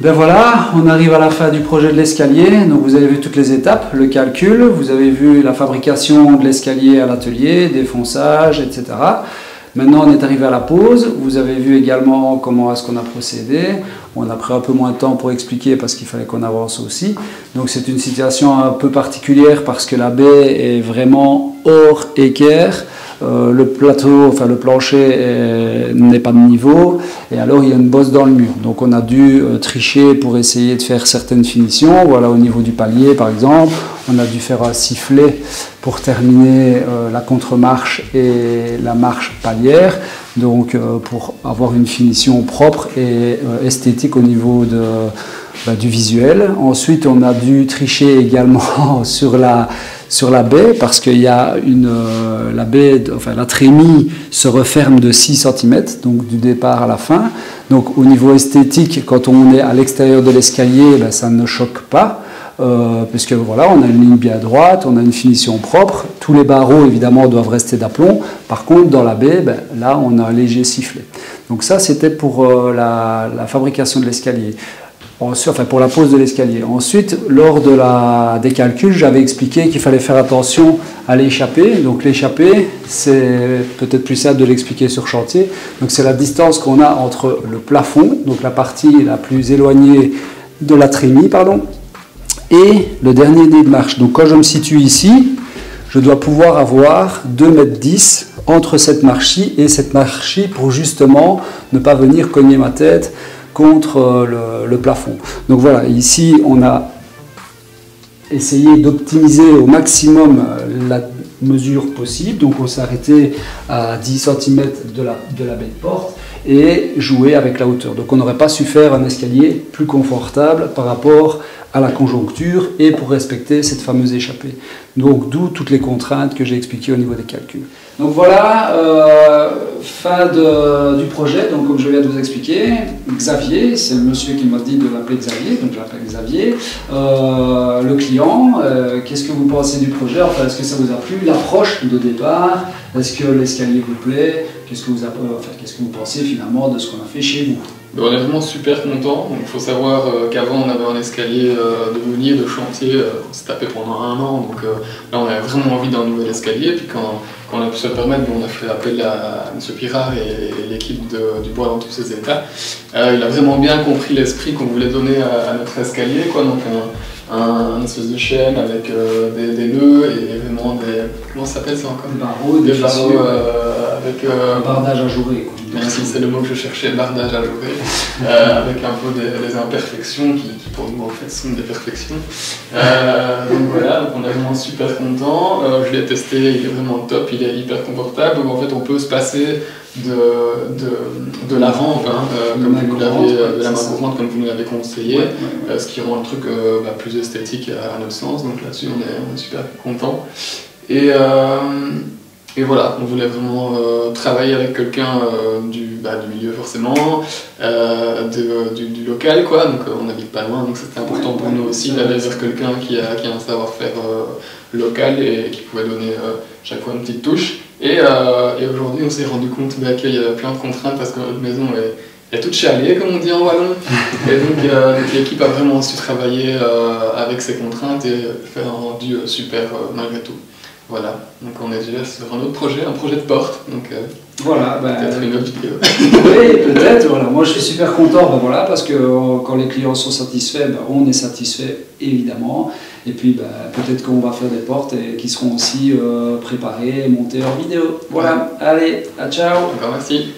Ben voilà, on arrive à la fin du projet de l'escalier. Donc vous avez vu toutes les étapes, le calcul, vous avez vu la fabrication de l'escalier à l'atelier, défonçage, etc. Maintenant on est arrivé à la pose, vous avez vu également comment est-ce qu'on a procédé. On a pris un peu moins de temps pour expliquer parce qu'il fallait qu'on avance aussi. Donc c'est une situation un peu particulière parce que la baie est vraiment hors équerre. Le plateau, enfin le plancher n'est pas de niveau et alors il y a une bosse dans le mur. Donc on a dû tricher pour essayer de faire certaines finitions. Voilà, au niveau du palier par exemple, on a dû faire un sifflet pour terminer la contre-marche et la marche palière. Donc pour avoir une finition propre et esthétique au niveau du visuel. Ensuite on a dû tricher également sur la baie parce qu'il y a la baie, enfin la trémie se referme de 6 cm, donc du départ à la fin. Donc au niveau esthétique, quand on est à l'extérieur de l'escalier, ben, ça ne choque pas. Puisque voilà, on a une ligne bien droite, on a une finition propre, tous les barreaux évidemment doivent rester d'aplomb. Par contre dans la baie, ben, là on a un léger sifflet. Donc ça c'était pour la fabrication de l'escalier. Enfin, pour la pose de l'escalier. Ensuite, lors des calculs, j'avais expliqué qu'il fallait faire attention à l'échappée. Donc l'échappée, c'est peut-être plus simple de l'expliquer sur chantier. Donc c'est la distance qu'on a entre le plafond, donc la partie la plus éloignée de la trémie, pardon, et le dernier nez de marche. Donc quand je me situe ici, je dois pouvoir avoir 2,10 m entre cette marche-ci et cette marche-ci pour justement ne pas venir cogner ma tête contre le plafond. Donc voilà, ici on a essayé d'optimiser au maximum la mesure possible. Donc on s'est arrêté à 10 cm de la baie de porte et jouer avec la hauteur. Donc on n'aurait pas su faire un escalier plus confortable par rapport à la conjoncture et pour respecter cette fameuse échappée. Donc d'où toutes les contraintes que j'ai expliquées au niveau des calculs. Donc voilà, fin du projet, donc comme je viens de vous expliquer, Xavier, c'est le monsieur qui m'a dit de l'appeler Xavier, donc je l'appelle Xavier. Le client, qu'est-ce que vous pensez du projet? Enfin, est-ce que ça vous a plu? L'approche de départ, est-ce que l'escalier vous plaît? Qu'est-ce que vous pensez finalement de ce qu'on a fait chez vous? On est vraiment super content. Il faut savoir qu'avant on avait un escalier de meunier, de chantier, on s'est tapé pendant 1 an, donc là on avait vraiment envie d'un nouvel escalier. Puis quand on a pu se le permettre, on a fait appel à M. Pirard et l'équipe du bois dans tous ses états. Il a vraiment bien compris l'esprit qu'on voulait donner à notre escalier, quoi. Donc un espèce de chaîne avec des nœuds et vraiment des... Comment ça s'appelle ça encore? Des barreaux, des barreaux avec bardage ajouré. Merci, c'est le mot que je cherchais, bardage ajouré, avec un peu des imperfections qui pour nous en fait sont des perfections. Donc voilà, donc on est vraiment super content. Je l'ai testé, il est vraiment top, il est hyper confortable. Donc en fait on peut se passer de la rampe, comme vous l'avez, de la main courante comme vous nous l'avez conseillé, ce qui rend le truc plus esthétique à notre sens. Donc là-dessus on est super content. Et voilà, on voulait vraiment travailler avec quelqu'un du milieu forcément, du local quoi, donc on n'habite pas loin, donc c'était important pour nous aussi d'aller vers quelqu'un qui a un savoir-faire local et qui pouvait donner chaque fois une petite touche. Et aujourd'hui on s'est rendu compte qu'il y avait plein de contraintes parce que notre maison est toute chialée comme on dit en wallon, et donc l'équipe a vraiment su travailler avec ces contraintes et faire un rendu super malgré tout. Voilà, donc on est déjà sur un autre projet, un projet de porte, donc voilà, peut-être une autre vidéo. Oui, peut-être, voilà. Moi je suis super content, voilà, parce que quand les clients sont satisfaits, on est satisfait évidemment, et puis peut-être qu'on va faire des portes et qui seront aussi préparées et montées en vidéo. Voilà, allez, à ciao. Encore merci.